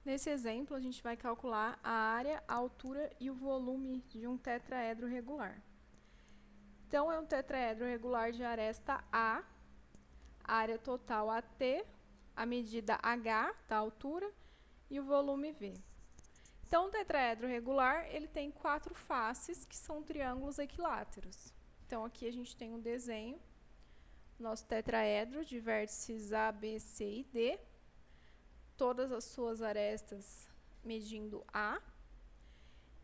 Nesse exemplo, a gente vai calcular a área, a altura e o volume de um tetraedro regular. Então, é um tetraedro regular de aresta A, área total AT, a medida H, da altura, e o volume V. Então, o tetraedro regular, ele tem 4 faces, que são triângulos equiláteros. Então, aqui a gente tem um desenho, nosso tetraedro de vértices A, B, C e D, todas as suas arestas medindo A.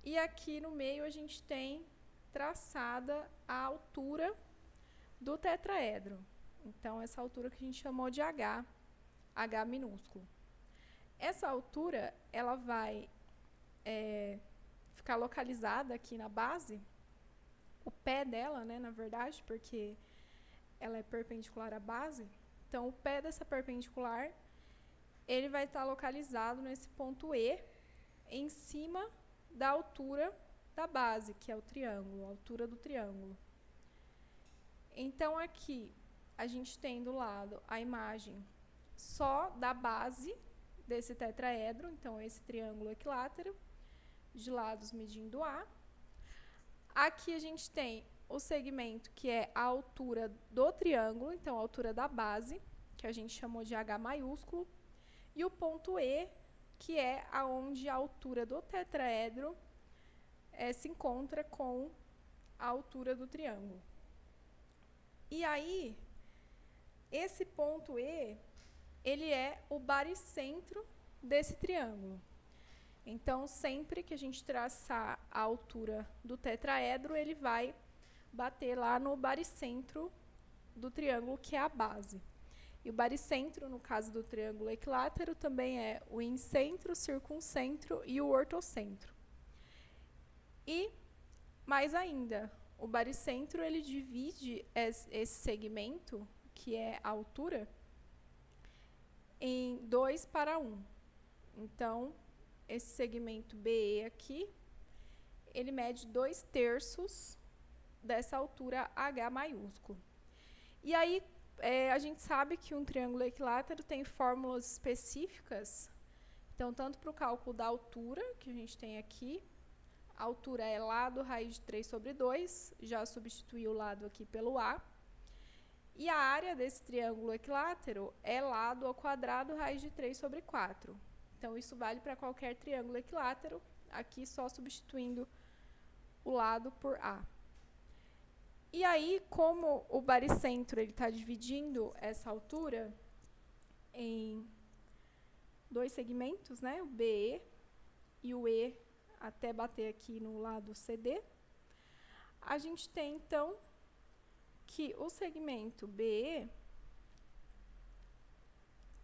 E aqui no meio a gente tem traçada a altura do tetraedro. Então, essa altura que a gente chamou de H, H minúsculo. Essa altura, ela vai ficar localizada aqui na base, o pé dela, né, na verdade, porque ela é perpendicular à base. Então, o pé dessa perpendicular, ele vai estar localizado nesse ponto E, em cima da altura da base, que é o triângulo, a altura do triângulo. Então, aqui, a gente tem do lado a imagem só da base desse tetraedro, então, esse triângulo equilátero, de lados medindo A. Aqui a gente tem o segmento que é a altura do triângulo, então, a altura da base, que a gente chamou de H maiúsculo, e o ponto E, que é aonde a altura do tetraedro se encontra com a altura do triângulo. E aí, esse ponto E, ele é o baricentro desse triângulo. Então, sempre que a gente traçar a altura do tetraedro, ele vai bater lá no baricentro do triângulo, que é a base. E o baricentro, no caso do triângulo equilátero, também é o incentro, o circuncentro e o ortocentro. E, mais ainda, o baricentro, ele divide esse segmento, que é a altura, em 2:1. Então, esse segmento BE aqui, ele mede 2/3 dessa altura H maiúsculo. E aí, a gente sabe que um triângulo equilátero tem fórmulas específicas. Então, tanto para o cálculo da altura, que a gente tem aqui, a altura é lado raiz de 3/2, já substituí o lado aqui pelo A. E a área desse triângulo equilátero é lado ao quadrado raiz de 3/4. Então, isso vale para qualquer triângulo equilátero, aqui só substituindo o lado por A. E aí, como o baricentro está dividindo essa altura em 2 segmentos, né, o BE e o E até bater aqui no lado CD, a gente tem, então, que o segmento BE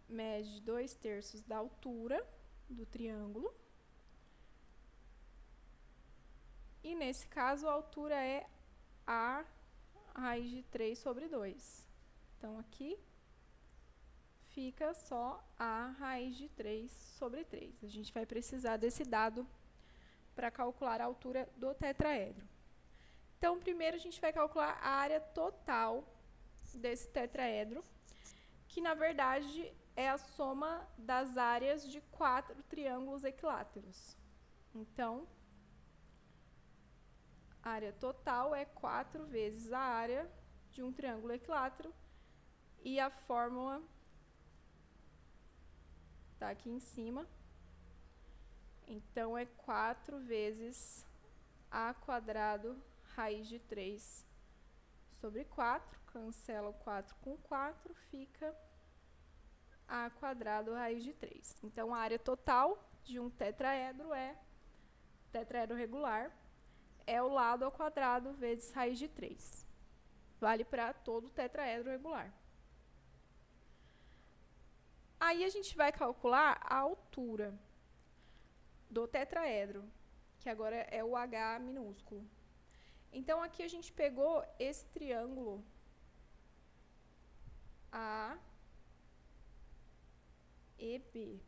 mede 2/3 da altura do triângulo. E, nesse caso, a altura é A raiz de 3/2. Então, aqui fica só A raiz de 3/3. A gente vai precisar desse dado para calcular a altura do tetraedro. Então, primeiro a gente vai calcular a área total desse tetraedro, que na verdade é a soma das áreas de 4 triângulos equiláteros. Então, a área total é 4 vezes a área de um triângulo equilátero, e a fórmula está aqui em cima. Então, é 4 vezes A quadrado raiz de 3/4. Cancela o 4 com 4, fica A quadrado raiz de 3. Então, a área total de um tetraedro tetraedro regular, é o lado ao quadrado vezes raiz de 3. Vale para todo tetraedro regular. Aí, a gente vai calcular a altura do tetraedro, que agora é o H minúsculo. Então, aqui a gente pegou esse triângulo A e B.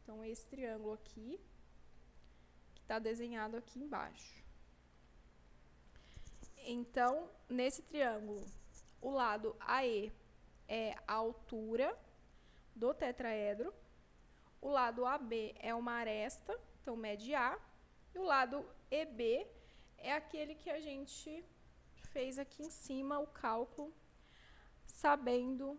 Então, esse triângulo aqui, que está desenhado aqui embaixo. Então, nesse triângulo, o lado AE é a altura do tetraedro, O lado AB é uma aresta, então mede A. E o lado EB é aquele que a gente fez aqui em cima, o cálculo, sabendo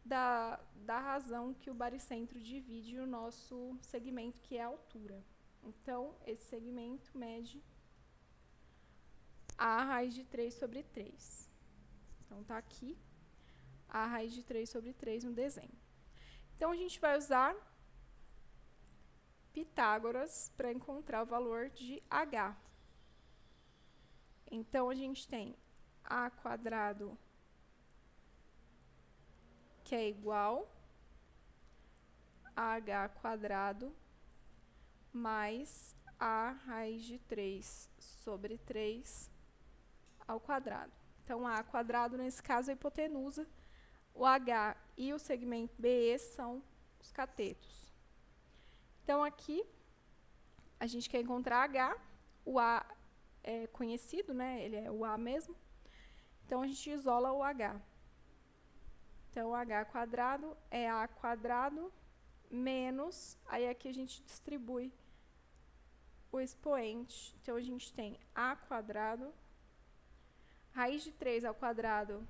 da razão que o baricentro divide o nosso segmento, que é a altura. Então, esse segmento mede A raiz de 3 sobre 3. Então, tá aqui A raiz de 3 sobre 3 no desenho. Então, a gente vai usar Pitágoras para encontrar o valor de H. Então, a gente tem A quadrado, que é igual a H quadrado mais A raiz de 3 sobre 3 ao quadrado. Então, A quadrado, nesse caso, é a hipotenusa. O H e o segmento BE são os catetos. Então, aqui, a gente quer encontrar H. O A é conhecido, né? Ele é o A mesmo. Então, a gente isola o H. Então, o H quadrado é A quadrado menos... Aí, aqui a gente distribui o expoente. Então, a gente tem A quadrado. Raiz de 3 ao quadrado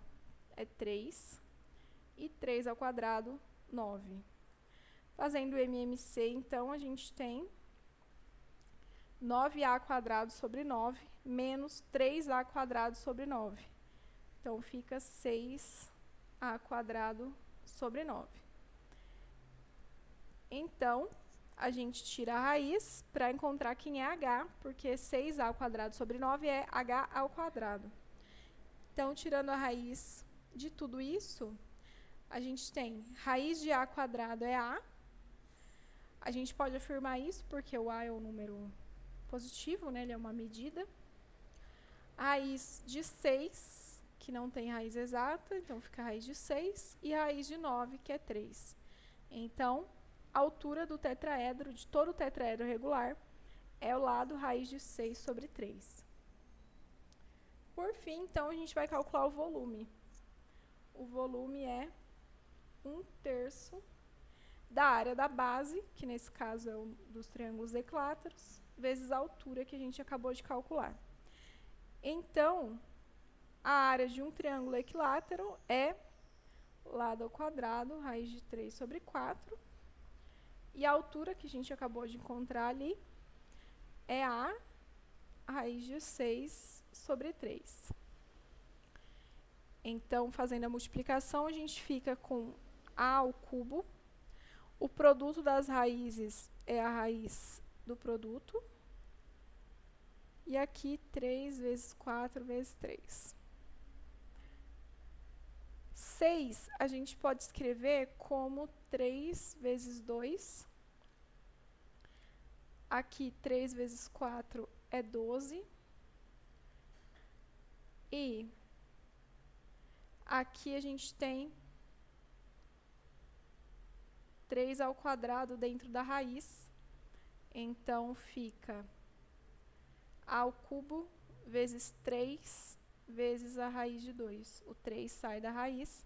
é 3. E 3 ao quadrado, 9. Fazendo o MMC, então, a gente tem 9A quadrado sobre 9 menos 3A quadrado sobre 9. Então, fica 6A quadrado sobre 9. Então, a gente tira a raiz para encontrar quem é H, porque 6A ao quadrado sobre 9 é H ao quadrado. Então, tirando a raiz de tudo isso, a gente tem raiz de A quadrado é A. A gente pode afirmar isso porque o A é o número positivo, né? Ele é uma medida. Raiz de 6, que não tem raiz exata, então fica a raiz de 6. E a raiz de 9, que é 3. Então, a altura do tetraedro, de todo o tetraedro regular, é o lado raiz de 6 sobre 3. Por fim, então, a gente vai calcular o volume. O volume é 1/3 da área da base, que nesse caso é um dos triângulos equiláteros, vezes a altura que a gente acabou de calcular. Então, a área de um triângulo equilátero é lado ao quadrado, raiz de 3 sobre 4. E a altura que a gente acabou de encontrar ali é a raiz de 6 sobre 3. Então, fazendo a multiplicação, a gente fica com A ao cubo. O produto das raízes é a raiz do produto. E aqui, 3 vezes 4 vezes 3. 6, a gente pode escrever como 3 vezes 2. Aqui, 3 vezes 4 é 12. E aqui a gente tem 3 ao quadrado dentro da raiz. Então, fica A ao cubo vezes 3 vezes a raiz de 2. O 3 sai da raiz.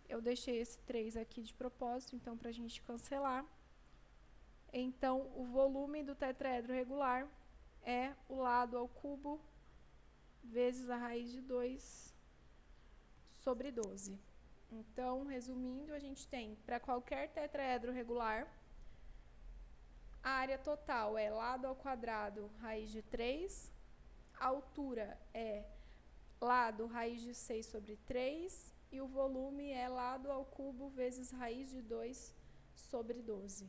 Eu deixei esse 3 aqui de propósito, então, para a gente cancelar. Então, o volume do tetraedro regular é o lado ao cubo vezes a raiz de 2 sobre 12. Então, resumindo, a gente tem, para qualquer tetraedro regular, a área total é lado ao quadrado, raiz de 3. A altura é lado, raiz de 6 sobre 3. E o volume é lado ao cubo vezes raiz de 2 sobre 12.